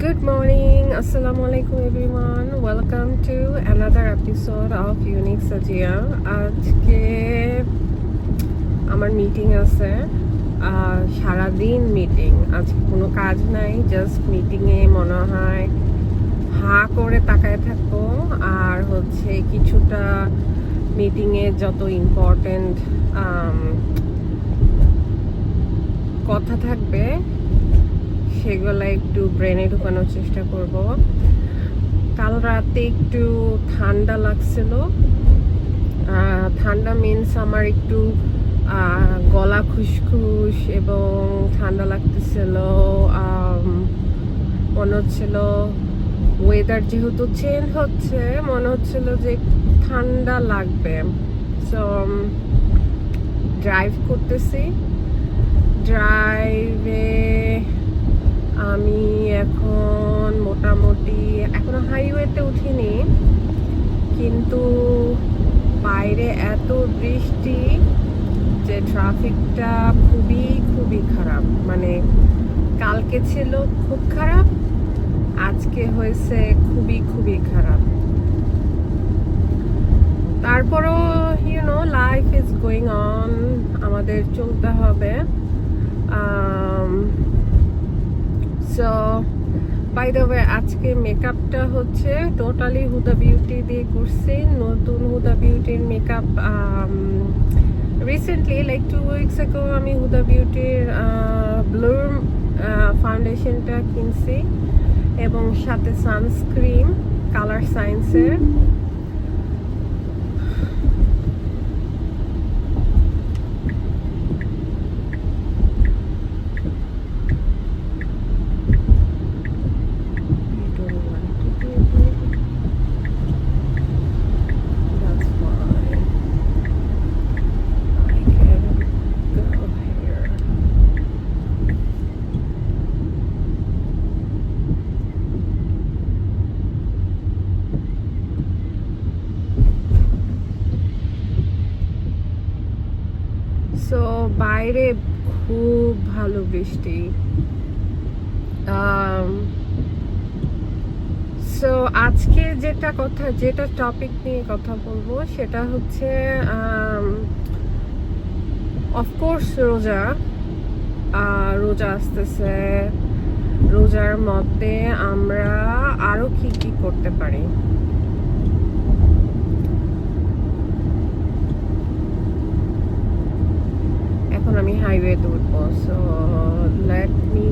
Good morning, Assalamu alaikum everyone. Welcome to another episode of Unique Sajia. আজকে আমার meeting আছে, সারাদিন meeting. আজকে কোনো কাজ নাই, জাস্ট মিটিংয়ে মনে হয় হা করে তাকায় থাকবো। আর হচ্ছে কিছুটা মিটিংয়ে যত ইম্পর্টেন্ট কথা থাকবে সেগুলো একটু ব্রেনে ঢুকানোর চেষ্টা করব। কাল রাতে একটু ঠান্ডা লাগছিল। ঠান্ডা মিন্স আমার একটু গলা খুশখুশ এবং ঠান্ডা লাগতেছিল। মনে হচ্ছিল ওয়েদার যেহেতু চেঞ্জ হচ্ছে, মনে হচ্ছিল যে ঠান্ডা লাগবে। সো ড্রাইভ করতেছি। ড্রাইভে আমি এখন মোটামুটি এখনো হাইওয়েতে উঠিনি, কিন্তু বাইরে এত বৃষ্টি যে ট্রাফিকটা খুবই খারাপ। মানে কালকে ছিল খুব খারাপ, আজকে হয়েছে খুবই খারাপ। তারপরও লাইফ ইজ গোয়িং অন, আমাদের চলতে হবে। সো বাই দ্য ওয়ে, আজকে মেকআপটা হচ্ছে টোটালি হুদা বিউটি দিয়ে করছি। নতুন হুদা বিউটির makeup recently like 2 weeks ago আমি হুদা বিউটির ব্লুর ফাউন্ডেশনটা কিনছি এবং সাথে সানস্ক্রিন কালার সায়েন্সের। সো বাইরে খুব ভালো বৃষ্টি। সো আজকে যেটা টপিক নিয়ে কথা বলবো সেটা হচ্ছে অফকোর্স রোজা আসতেছে। রোজার মধ্যে আমরা আরো কি করতে পারি। এখন আমি হাইওয়েতে উঠবো, সো লেট মি